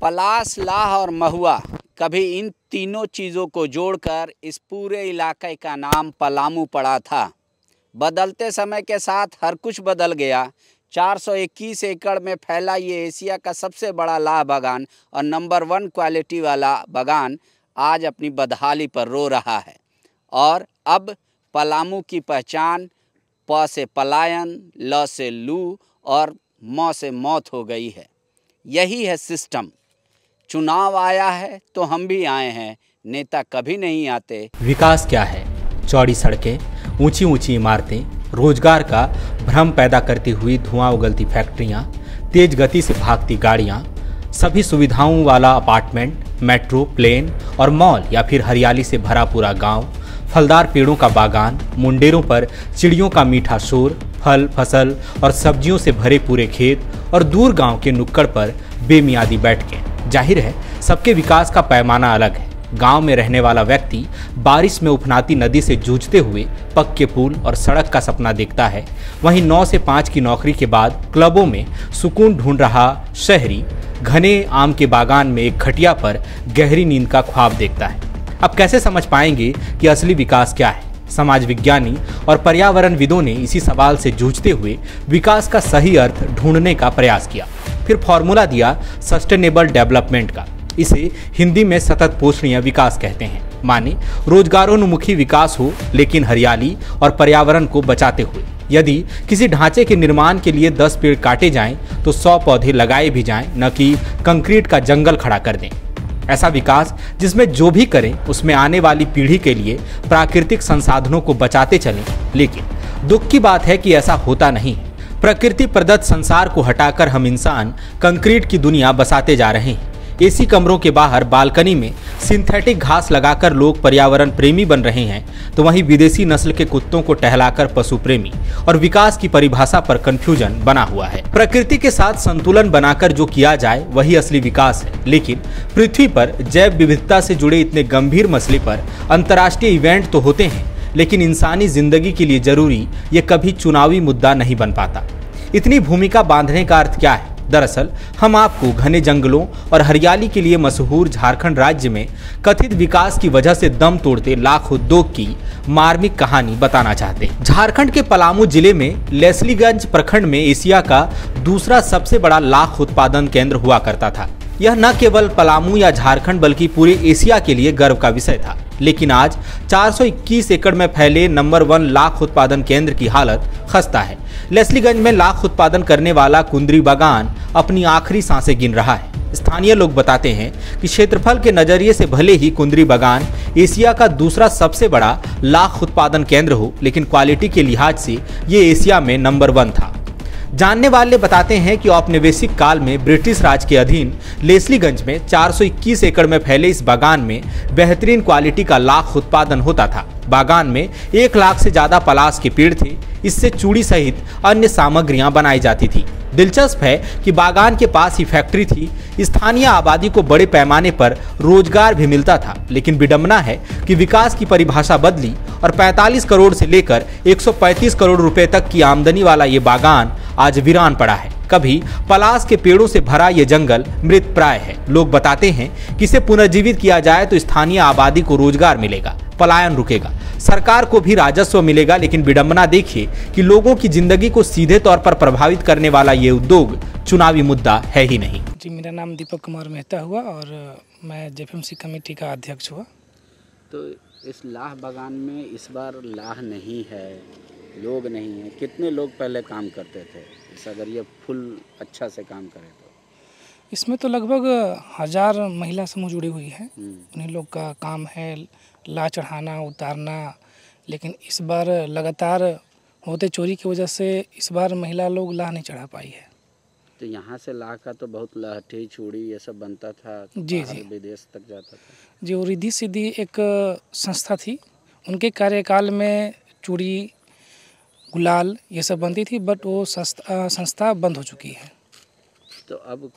पलाश, लाह और महुआ, कभी इन तीनों चीज़ों को जोड़कर इस पूरे इलाके का नाम पलामू पड़ा था। बदलते समय के साथ हर कुछ बदल गया। 421 एकड़ में फैला ये एशिया का सबसे बड़ा लाह बागान और नंबर 1 क्वालिटी वाला बागान आज अपनी बदहाली पर रो रहा है। और अब पलामू की पहचान प से पलायन, ल से लू और म से मौत हो गई है। यही है सिस्टम। चुनाव आया है तो हम भी आए हैं, नेता कभी नहीं आते। विकास क्या है? चौड़ी सड़कें, ऊंची ऊंची इमारतें, रोजगार का भ्रम पैदा करती हुई धुआं उगलती फैक्ट्रियां, तेज गति से भागती गाड़ियां, सभी सुविधाओं वाला अपार्टमेंट, मेट्रो, प्लेन और मॉल, या फिर हरियाली से भरा पूरा गांव, फलदार पेड़ों का बागान, मुंडेरों पर चिड़ियों का मीठा शोर, फल, फसल और सब्जियों से भरे पूरे खेत और दूर गांव के नुक्कड़ पर बेमियादी बैठकें। जाहिर है सबके विकास का पैमाना अलग है। गांव में रहने वाला व्यक्ति बारिश में उफनाती नदी से जूझते हुए पक्के पुल और सड़क का सपना देखता है, वहीं 9 से 5 की नौकरी के बाद क्लबों में सुकून ढूंढ रहा शहरी घने आम के बागान में एक खटिया पर गहरी नींद का ख्वाब देखता है। अब कैसे समझ पाएंगे कि असली विकास क्या है? समाज विज्ञानी और पर्यावरणविदों ने इसी सवाल से जूझते हुए विकास का सही अर्थ ढूंढने का प्रयास किया। फिर फॉर्मूला दिया सस्टेनेबल डेवलपमेंट का। इसे हिंदी में सतत पोषणीय विकास कहते हैं। माने रोजगारोन्मुखी विकास हो, लेकिन हरियाली और पर्यावरण को बचाते हुए। यदि किसी ढांचे के निर्माण के लिए 10 पेड़ काटे जाएं तो 100 पौधे लगाए भी जाएं, न कि कंक्रीट का जंगल खड़ा कर दें। ऐसा विकास जिसमें जो भी करें उसमें आने वाली पीढ़ी के लिए प्राकृतिक संसाधनों को बचाते चलें। लेकिन दुख की बात है कि ऐसा होता नहीं है। प्रकृति प्रदत्त संसार को हटाकर हम इंसान कंक्रीट की दुनिया बसाते जा रहे हैं। एसी कमरों के बाहर बालकनी में सिंथेटिक घास लगाकर लोग पर्यावरण प्रेमी बन रहे हैं, तो वहीं विदेशी नस्ल के कुत्तों को टहलाकर पशु प्रेमी, और विकास की परिभाषा पर कंफ्यूजन बना हुआ है। प्रकृति के साथ संतुलन बनाकर जो किया जाए वही असली विकास है। लेकिन पृथ्वी पर जैव विविधता से जुड़े इतने गंभीर मसले पर अंतर्राष्ट्रीय इवेंट तो होते हैं, लेकिन इंसानी जिंदगी के लिए जरूरी ये कभी चुनावी मुद्दा नहीं बन पाता। इतनी भूमिका बांधने का अर्थ क्या है? दरअसल हम आपको घने जंगलों और हरियाली के लिए मशहूर झारखंड राज्य में कथित विकास की वजह से दम तोड़ते लाख उद्योग की मार्मिक कहानी बताना चाहते हैं। झारखंड के पलामू जिले में लेस्लीगंज प्रखंड में एशिया का दूसरा सबसे बड़ा लाख उत्पादन केंद्र हुआ करता था। यह न केवल पलामू या झारखंड बल्कि पूरे एशिया के लिए गर्व का विषय था। लेकिन आज 421 एकड़ में फैले नंबर 1 लाख उत्पादन केंद्र की हालत खस्ता है। लेस्लीगंज में लाख उत्पादन करने वाला कुंदरी बागान अपनी आखिरी सांसें गिन रहा है। स्थानीय लोग बताते हैं कि क्षेत्रफल के नजरिए से भले ही कुंदरी बागान एशिया का दूसरा सबसे बड़ा लाख उत्पादन केंद्र हो, लेकिन क्वालिटी के लिहाज से ये एशिया में नंबर 1 था। जानने वाले बताते हैं कि औपनिवेशिक काल में ब्रिटिश राज के अधीन लेस्लीगंज में 421 एकड़ में फैले इस बागान में बेहतरीन क्वालिटी का लाख उत्पादन होता था। बागान में 1 लाख से ज्यादा पलाश के पेड़ थे। इससे चूड़ी सहित अन्य सामग्रियां बनाई जाती थी। दिलचस्प है कि बागान के पास ही फैक्ट्री थी। स्थानीय आबादी को बड़े पैमाने पर रोजगार भी मिलता था। लेकिन विडंबना है कि विकास की परिभाषा बदली और 45 करोड़ से लेकर 135 करोड़ रुपए तक की आमदनी वाला ये बागान आज वीरान पड़ा है। कभी पलाश के पेड़ों से भरा ये जंगल मृत प्राय है। लोग बताते हैं कि इसे पुनर्जीवित किया जाए तो स्थानीय आबादी को रोजगार मिलेगा, पलायन रुकेगा, सरकार को भी राजस्व मिलेगा। लेकिन विडंबना देखिए कि लोगों की जिंदगी को सीधे तौर पर प्रभावित करने वाला ये उद्योग चुनावी मुद्दा है ही नहीं। जी, मेरा नाम दीपक कुमार मेहता हुआ और मैं जेपीएमसी कमेटी का अध्यक्ष हुआ। तो इस लाह बागान में इस बार लाह नहीं है, लोग नहीं है। कितने लोग पहले काम करते थे? अगर ये फुल अच्छा से काम करे तो इसमें तो लगभग 1000 महिला समूह जुड़ी हुई है। उन्हीं लोग का काम है ला चढ़ाना, उतारना। लेकिन इस बार लगातार होते चोरी की वजह से इस बार महिला लोग लाह नहीं चढ़ा पाई है। तो यहाँ से लाह का तो बहुत लहठी, चूड़ी ये सब बनता था। जी, विदेश तक जाता था। जी, और रिद्धि सिद्धि एक संस्था थी, उनके कार्यकाल में चूड़ी, गुलाल ये सब बनती थी, बट वो संस्था बंद हो चुकी है। तो अब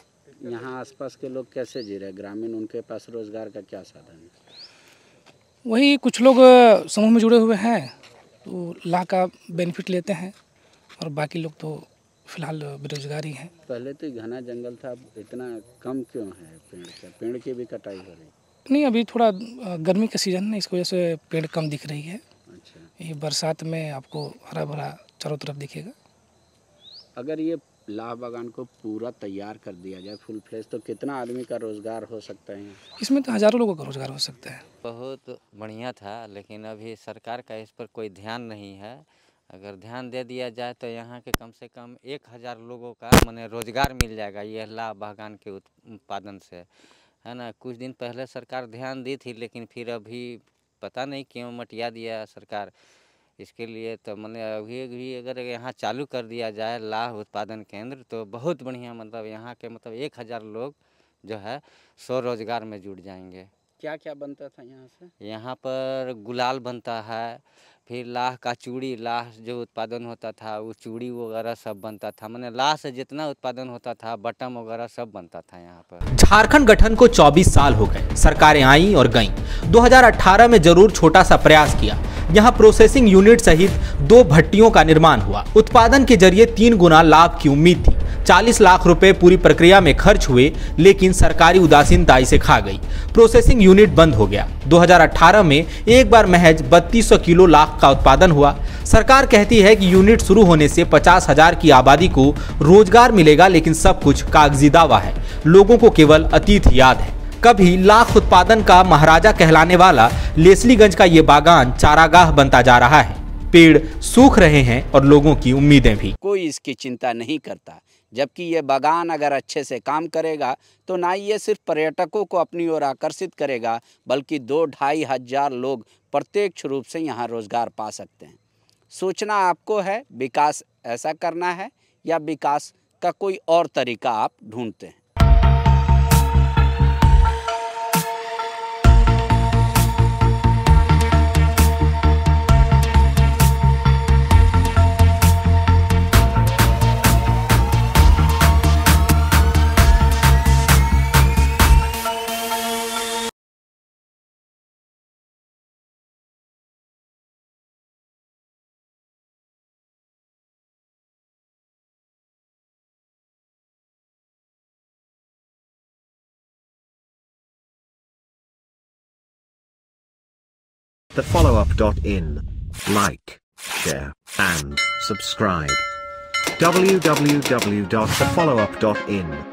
यहाँ आसपास के लोग कैसे जी रहे? ग्रामीण, उनके पास रोजगार का क्या साधन है? वही कुछ लोग समूह में जुड़े हुए हैं तो लाह का बेनिफिट लेते हैं, और बाकी लोग तो फिलहाल बेरोजगारी हैं। पहले तो घना जंगल था, अब इतना कम क्यों है पेड़ का? पेड़ की भी कटाई हो रही? नहीं, अभी थोड़ा गर्मी का सीज़न है, इसकी वजह से पेड़ कम दिख रही है। अच्छा। ये बरसात में आपको हरा भरा चारों तरफ दिखेगा। अगर ये लाह बागान को पूरा तैयार कर दिया जाए फुल फ्लेश, तो कितना आदमी का रोजगार हो सकता है? इसमें तो हज़ारों लोगों का रोजगार हो सकता है। बहुत बढ़िया था, लेकिन अभी सरकार का इस पर कोई ध्यान नहीं है। अगर ध्यान दे दिया जाए तो यहाँ के कम से कम 1000 लोगों का माने रोजगार मिल जाएगा ये लाह बागान के उत्पादन से, है ना। कुछ दिन पहले सरकार ध्यान दी थी, लेकिन फिर अभी पता नहीं क्यों मटिया दिया सरकार इसके लिए। तो मैंने अभी भी अगर यहाँ चालू कर दिया जाए लाह उत्पादन केंद्र तो बहुत बढ़िया, मतलब यहाँ के मतलब 1000 लोग जो है स्वरोजगार में जुड़ जाएंगे। क्या क्या बनता था यहाँ से? यहाँ पर गुलाल बनता है, फिर लाह का चूड़ी, लाह जो उत्पादन होता था वो चूड़ी वगैरह सब बनता था। मैंने लाह से जितना उत्पादन होता था बटम वगैरह सब बनता था यहाँ पर। झारखंड गठन को 24 साल हो गए, सरकारें आईं और गईं। 2018 में जरूर छोटा सा प्रयास किया। यहाँ प्रोसेसिंग यूनिट सहित 2 भट्टियों का निर्माण हुआ। उत्पादन के जरिए 3 गुना लाभ की उम्मीद थी। 40 लाख रुपए पूरी प्रक्रिया में खर्च हुए, लेकिन सरकारी उदासीनता इसे खा गई। प्रोसेसिंग यूनिट बंद हो गया। 2018 में एक बार महज 3200 किलो लाख का उत्पादन हुआ। सरकार कहती है कि यूनिट शुरू होने से 50,000 की आबादी को रोजगार मिलेगा, लेकिन सब कुछ कागजी दावा है। लोगों को केवल अतीत याद है। कभी लाख उत्पादन का महाराजा कहलाने वाला लेस्लीगंज का ये बागान चारागाह बनता जा रहा है। पेड़ सूख रहे हैं और लोगों की उम्मीदें भी। कोई इसकी चिंता नहीं करता, जबकि ये बागान अगर अच्छे से काम करेगा तो ना ये सिर्फ पर्यटकों को अपनी ओर आकर्षित करेगा, बल्कि 2-2.5 हज़ार लोग प्रत्यक्ष रूप से यहाँ रोजगार पा सकते हैं। सोचना आपको है, विकास ऐसा करना है या विकास का कोई और तरीका आप ढूंढते हैं? thefollowup.in. Like, share, and subscribe. www.thefollowup.in